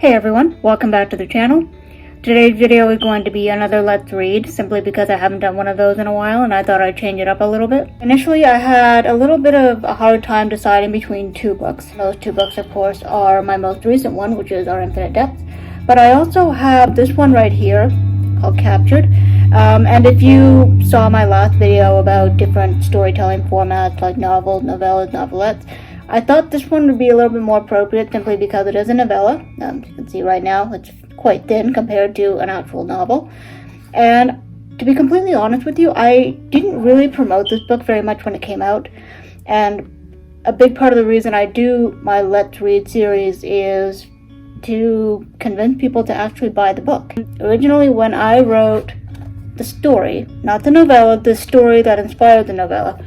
Hey everyone, welcome back to the channel. Today's video is going to be another Let's Read, simply because I haven't done one of those in a while and I thought I'd change it up a little bit. Initially, I had a little bit of a hard time deciding between two books. Those two books, of course, are my most recent one, which is Our Infinite Depths, but I also have this one right here, called Captured. And if you saw my last video about different storytelling formats like novels, novellas, novelettes, I thought this one would be a little bit more appropriate simply because it is a novella. You can see right now it's quite thin compared to an actual novel. And to be completely honest with you, I didn't really promote this book very much when it came out. And a big part of the reason I do my Let's Read series is to convince people to actually buy the book. Originally, when I wrote the story, not the novella, the story that inspired the novella,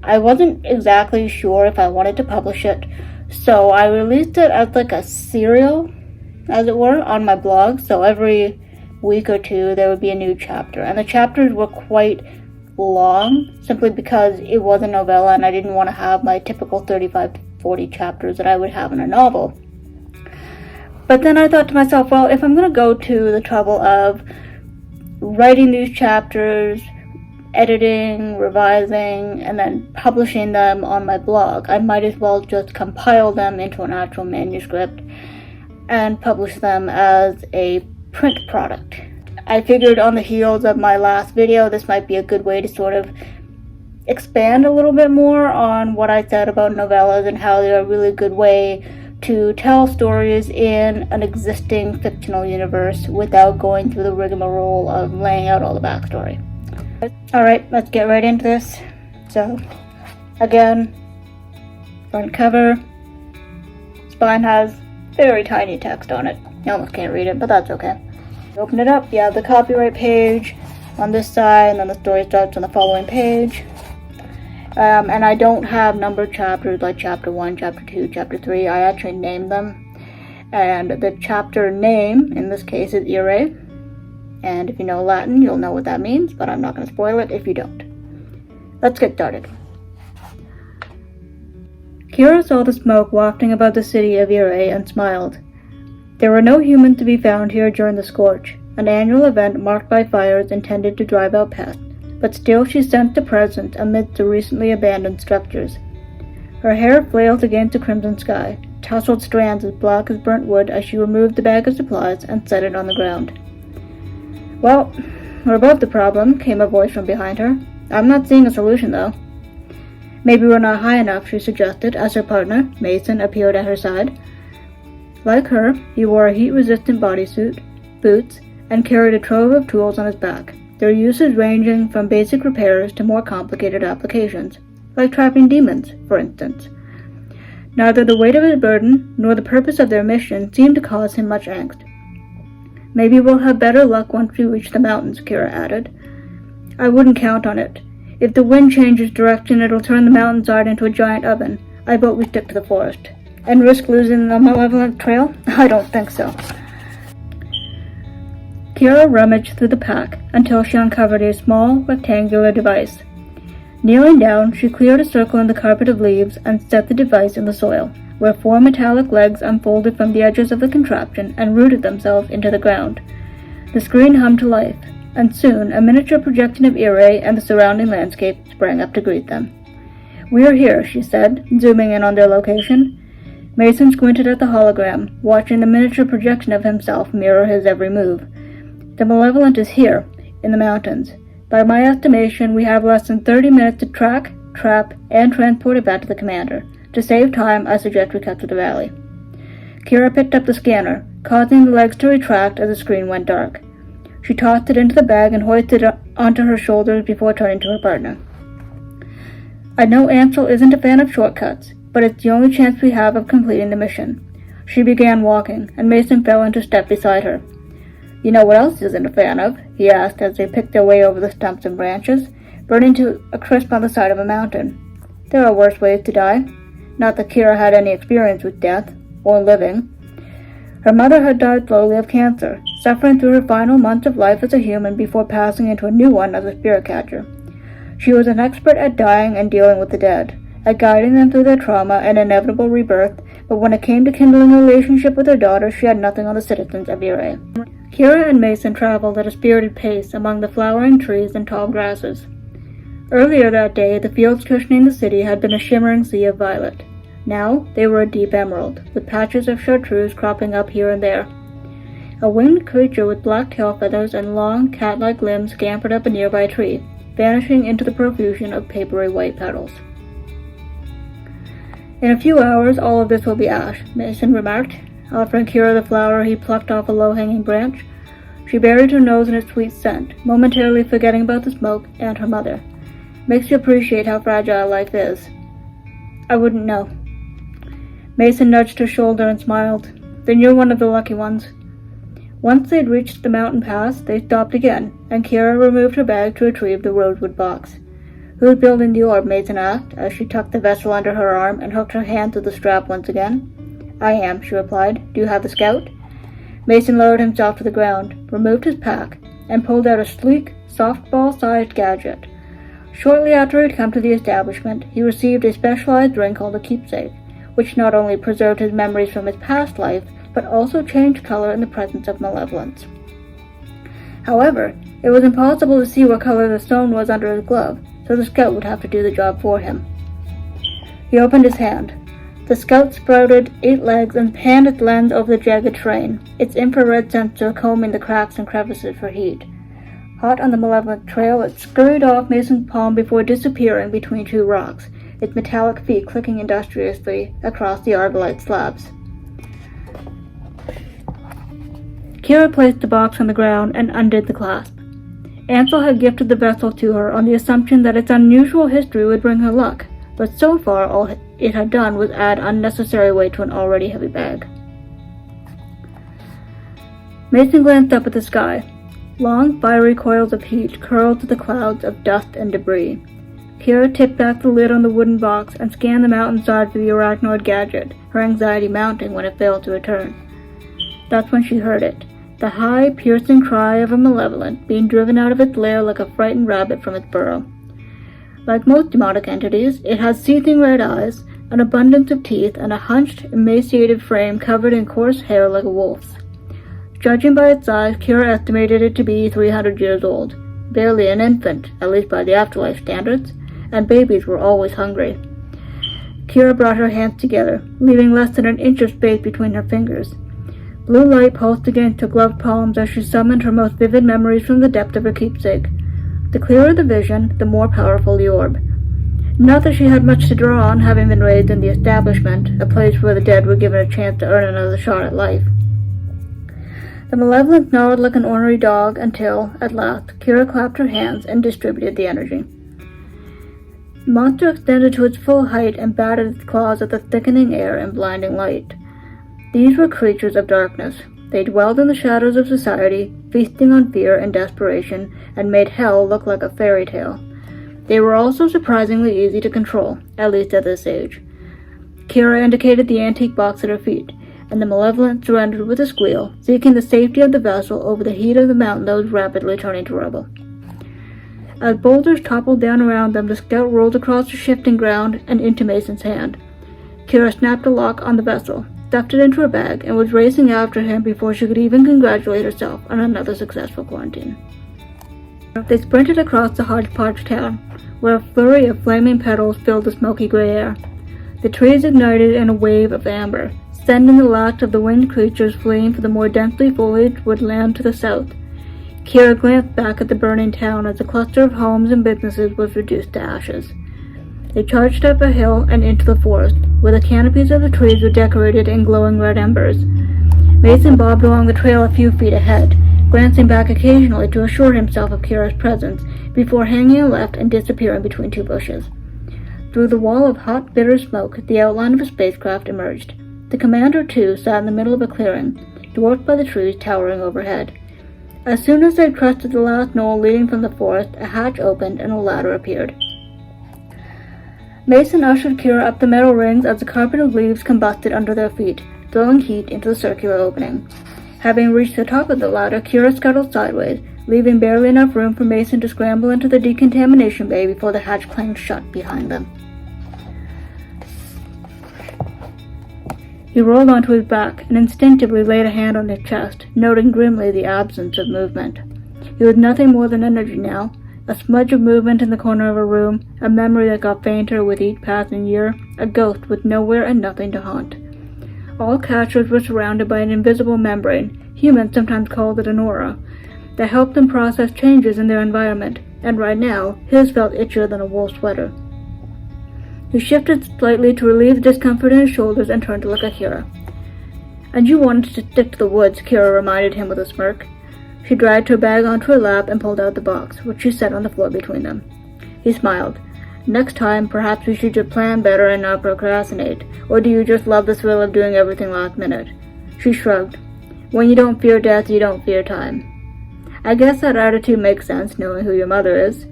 I wasn't exactly sure if I wanted to publish it, so I released it as like a serial, as it were, on my blog. So every week or two there would be a new chapter, and the chapters were quite long simply because it was a novella and I didn't want to have my typical 35 to 40 chapters that I would have in a novel. But then I thought to myself, well, if I'm going to go to the trouble of writing these chapters, editing, revising, and then publishing them on my blog, I might as well just compile them into an actual manuscript and publish them as a print product. I figured on the heels of my last video, this might be a good way to sort of expand a little bit more on what I said about novellas and how they're a really good way to tell stories in an existing fictional universe without going through the rigmarole of laying out all the backstory. Alright, let's get right into this. So, again, front cover. Spine has very tiny text on it. You almost can't read it, but that's okay. Open it up, you have the copyright page on this side, and then the story starts on the following page. And I don't have numbered chapters like chapter 1, chapter 2, chapter 3. I actually named them. And the chapter name, in this case, is Ire. And if you know Latin, you'll know what that means, but I'm not going to spoil it if you don't. Let's get started. Kira saw the smoke wafting above the city of Ire and smiled. There were no humans to be found here during the scorch, an annual event marked by fires intended to drive out pests, but still she sensed a presence amidst the recently abandoned structures. Her hair flailed against the crimson sky, tousled strands as black as burnt wood as she removed the bag of supplies and set it on the ground. Well, we're above the problem, came a voice from behind her. I'm not seeing a solution, though. Maybe we're not high enough, she suggested, as her partner, Mason, appeared at her side. Like her, he wore a heat-resistant bodysuit, boots, and carried a trove of tools on his back, their uses ranging from basic repairs to more complicated applications, like trapping demons, for instance. Neither the weight of his burden nor the purpose of their mission seemed to cause him much angst. Maybe we'll have better luck once we reach the mountains, Kira added. I wouldn't count on it. If the wind changes direction, it'll turn the mountainside into a giant oven. I vote we stick to the forest. And risk losing the malevolent trail? I don't think so. Kira rummaged through the pack until she uncovered a small, rectangular device. Kneeling down, she cleared a circle in the carpet of leaves and set the device in the soil, where 4 metallic legs unfolded from the edges of the contraption and rooted themselves into the ground. The screen hummed to life, and soon a miniature projection of Ire and the surrounding landscape sprang up to greet them. We're here, she said, zooming in on their location. Mason squinted at the hologram, watching the miniature projection of himself mirror his every move. The malevolent is here, in the mountains. By my estimation, we have less than 30 minutes to track, trap, and transport it back to the commander. To save time, I suggest we cut to the valley. Kira picked up the scanner, causing the legs to retract as the screen went dark. She tossed it into the bag and hoisted it onto her shoulders before turning to her partner. I know Ansel isn't a fan of shortcuts, but it's the only chance we have of completing the mission. She began walking, and Mason fell into step beside her. You know what else he isn't a fan of? He asked as they picked their way over the stumps and branches, burning to a crisp on the side of a mountain. There are worse ways to die. Not that Kira had any experience with death, or living. Her mother had died slowly of cancer, suffering through her final months of life as a human before passing into a new one as a spirit catcher. She was an expert at dying and dealing with the dead, at guiding them through their trauma and inevitable rebirth but when it came to kindling a relationship with her daughter, she had nothing on the citizens of Ure. Kira and Mason traveled at a spirited pace among the flowering trees and tall grasses. Earlier that day, the fields cushioning the city had been a shimmering sea of violet. Now they were a deep emerald, with patches of chartreuse cropping up here and there. A winged creature with black tail feathers and long, cat-like limbs scampered up a nearby tree, vanishing into the profusion of papery white petals. In a few hours, all of this will be ash, Mason remarked, offering Kira the flower he plucked off a low-hanging branch. She buried her nose in its sweet scent, momentarily forgetting about the smoke and her mother. Makes you appreciate how fragile life is. I wouldn't know. Mason nudged her shoulder and smiled. Then you're one of the lucky ones. Once they'd reached the mountain pass, they stopped again, and Kira removed her bag to retrieve the rosewood box. Who's building the orb? Mason asked, as she tucked the vessel under her arm and hooked her hand through the strap once again. I am, she replied. Do you have the scout? Mason lowered himself to the ground, removed his pack, and pulled out a sleek, softball-sized gadget. Shortly after he'd come to the establishment, he received a specialized ring called a keepsake, which not only preserved his memories from his past life, but also changed color in the presence of malevolence. However, it was impossible to see what color the stone was under his glove, so the scout would have to do the job for him. He opened his hand. The scout sprouted 8 legs and panned its lens over the jagged terrain, its infrared sensor combing the cracks and crevices for heat. Hot on the malevolent trail, it scurried off Mason's palm before disappearing between 2 rocks, its metallic feet clicking industriously across the argillite slabs. Kira placed the box on the ground and undid the clasp. Ansel had gifted the vessel to her on the assumption that its unusual history would bring her luck, but so far all it had done was add unnecessary weight to an already heavy bag. Mason glanced up at the sky. Long, fiery coils of heat curled to the clouds of dust and debris. Kira tipped back the lid on the wooden box and scanned the mountainside for the arachnoid gadget, her anxiety mounting when it failed to return. That's when she heard it. The high, piercing cry of a malevolent being driven out of its lair like a frightened rabbit from its burrow. Like most demonic entities, it has seething red eyes, an abundance of teeth, and a hunched, emaciated frame covered in coarse hair like a wolf's. Judging by its size, Kira estimated it to be 300 years old, barely an infant, at least by the afterlife standards, and babies were always hungry. Kira brought her hands together, leaving less than an inch of space between her fingers. Blue light pulsed against her gloved palms as she summoned her most vivid memories from the depth of her keepsake. The clearer the vision, the more powerful the orb. Not that she had much to draw on, having been raised in the establishment, a place where the dead were given a chance to earn another shot at life. The malevolent snarled like an ornery dog until, at last, Kira clapped her hands and distributed the energy. The monster extended to its full height and batted its claws at the thickening air and blinding light. These were creatures of darkness. They dwelled in the shadows of society, feasting on fear and desperation, and made hell look like a fairy tale. They were also surprisingly easy to control, at least at this age. Kira indicated the antique box at her feet, and the malevolent surrendered with a squeal, seeking the safety of the vessel over the heat of the mountain that was rapidly turning to rubble. As boulders toppled down around them, the scout rolled across the shifting ground and into Mason's hand. Kira snapped a lock on the vessel, stuffed it into her bag, and was racing after him before she could even congratulate herself on another successful quarantine. They sprinted across the hodgepodge town, where a flurry of flaming petals filled the smoky gray air. The trees ignited in a wave of amber, sending the last of the winged creatures fleeing for the more densely foliaged woodland to the south. Kira glanced back at the burning town as a cluster of homes and businesses was reduced to ashes. They charged up a hill and into the forest, where the canopies of the trees were decorated in glowing red embers. Mason bobbed along the trail a few feet ahead, glancing back occasionally to assure himself of Kira's presence, before hanging a left and disappearing between 2 bushes. Through the wall of hot, bitter smoke, the outline of a spacecraft emerged. The commander, too, sat in the middle of a clearing, dwarfed by the trees towering overhead. As soon as they had crested the last knoll leading from the forest, a hatch opened and a ladder appeared. Mason ushered Kira up the metal rings as the carpet of leaves combusted under their feet, throwing heat into the circular opening. Having reached the top of the ladder, Kira scuttled sideways, leaving barely enough room for Mason to scramble into the decontamination bay before the hatch clanged shut behind them. He rolled onto his back and instinctively laid a hand on his chest, noting grimly the absence of movement. He was nothing more than energy now, a smudge of movement in the corner of a room, a memory that got fainter with each passing year, a ghost with nowhere and nothing to haunt. All catchers were surrounded by an invisible membrane, humans sometimes called it an aura, that helped them process changes in their environment, and right now, his felt itchier than a wool sweater. He shifted slightly to relieve the discomfort in his shoulders and turned to look at Kira. "And you wanted to stick to the woods," Kira reminded him with a smirk. She dragged her bag onto her lap and pulled out the box, which she set on the floor between them. He smiled. "Next time, perhaps we should just plan better and not procrastinate. Or do you just love the thrill of doing everything last minute?" She shrugged. "When you don't fear death, you don't fear time." "I guess that attitude makes sense, knowing who your mother is."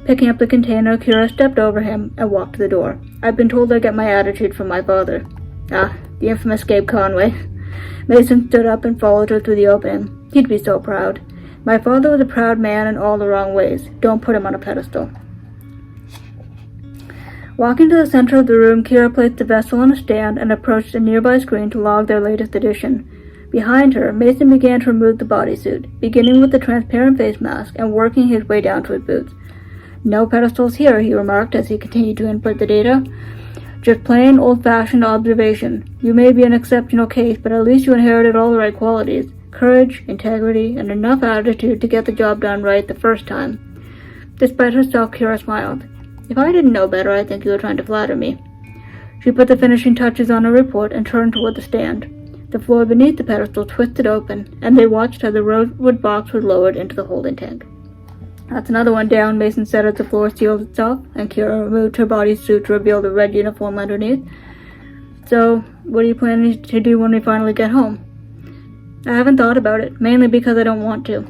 Picking up the container, Kira stepped over him and walked to the door. "I've been told I get my attitude from my father." "Ah, the infamous Gabe Conway." Mason stood up and followed her through the opening. He'd be so proud. "My father was a proud man in all the wrong ways. Don't put him on a pedestal." Walking to the center of the room, Kira placed the vessel on a stand and approached a nearby screen to log their latest edition. Behind her, Mason began to remove the bodysuit, beginning with the transparent face mask and working his way down to his boots. "No pedestals here," he remarked as he continued to input the data. "Just plain, old-fashioned observation. You may be an exceptional case, but at least you inherited all the right qualities. Courage, integrity, and enough attitude to get the job done right the first time." Despite herself, Kira smiled. "If I didn't know better, I think you were trying to flatter me." She put the finishing touches on her report and turned toward the stand. The floor beneath the pedestal twisted open, and they watched as the rosewood box was lowered into the holding tank. "That's another one down," Mason said as the floor sealed itself, and Kira removed her bodysuit to reveal the red uniform underneath. "So, what are you planning to do when we finally get home?" "I haven't thought about it, mainly because I don't want to."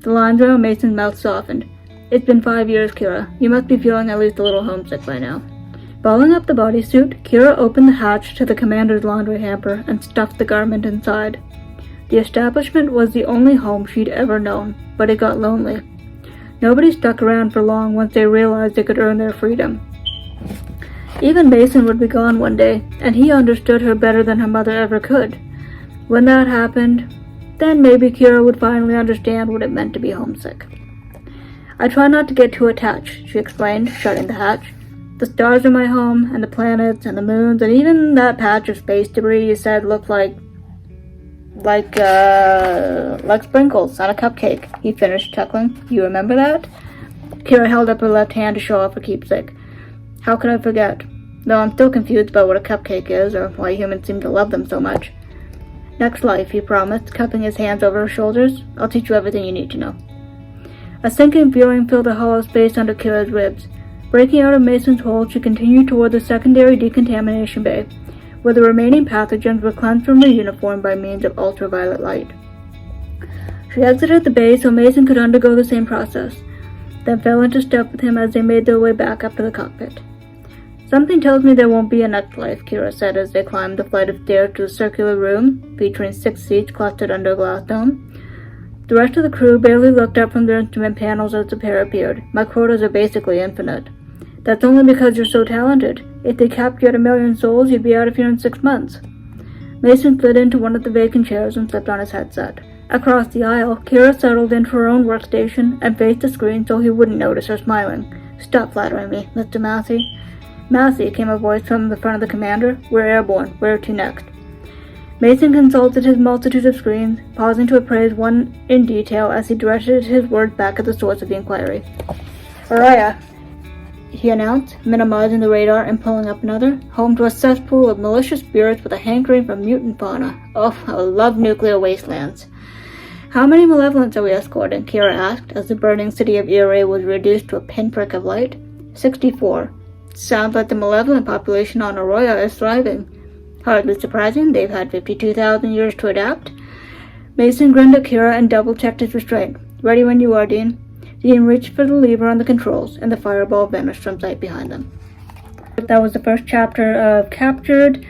The lines around Mason's mouth softened. "It's been 5 years, Kira. You must be feeling at least a little homesick by now." Balling up the bodysuit, Kira opened the hatch to the commander's laundry hamper and stuffed the garment inside. The establishment was the only home she'd ever known, but it got lonely. Nobody stuck around for long once they realized they could earn their freedom. Even Mason would be gone one day, and he understood her better than her mother ever could. When that happened, then maybe Kira would finally understand what it meant to be homesick. "I try not to get too attached," she explained, shutting the hatch. "The stars are my home, and the planets, and the moons, and even that patch of space debris you said looked like sprinkles on a cupcake," he finished, chuckling. "You remember that?" Kira held up her left hand to show off her keepsake. "How could I forget? Though I'm still confused about what a cupcake is, or why humans seem to love them so much." "Next life," he promised, cupping his hands over her shoulders. "I'll teach you everything you need to know." A sinking feeling filled the hollow space under Kira's ribs. Breaking out of Mason's hold, she continued toward the secondary decontamination bay, where the remaining pathogens were cleansed from their uniform by means of ultraviolet light. She exited the bay so Mason could undergo the same process, then fell into step with him as they made their way back up to the cockpit. "Something tells me there won't be a next life," Kira said as they climbed the flight of stairs to a circular room featuring 6 seats clustered under a glass dome. The rest of the crew barely looked up from their instrument panels as the pair appeared. "My quotas are basically infinite." "That's only because you're so talented. If they capped you at 1,000,000 souls, you'd be out of here in 6 months." Mason slid into one of the vacant chairs and slipped on his headset. Across the aisle, Kira settled into her own workstation and faced the screen so he wouldn't notice her smiling. "Stop flattering me, Mr. Massey." "Massey," came a voice from the front of the commander. "We're airborne. Where to next?" Mason consulted his multitude of screens, pausing to appraise one in detail as he directed his words back at the source of the inquiry. "Araya," he announced, minimizing the radar and pulling up another. "Home to a cesspool of malicious spirits with a hankering for mutant fauna. Oh, I love nuclear wastelands." "How many malevolents are we escorting?" Kira asked, as the burning city of Erie was reduced to a pinprick of light. 64. "Sounds like the malevolent population on Arroya is thriving." "Hardly surprising, they've had 52,000 years to adapt." Mason grinned at Kira and double-checked his restraint. "Ready when you are, Dean." Dean reached for the lever on the controls, and the fireball vanished from sight behind them. That was the first chapter of Captured.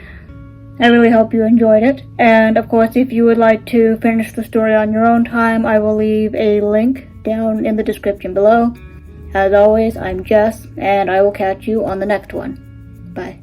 I really hope you enjoyed it. And, of course, if you would like to finish the story on your own time, I will leave a link down in the description below. As always, I'm Jess, and I will catch you on the next one. Bye.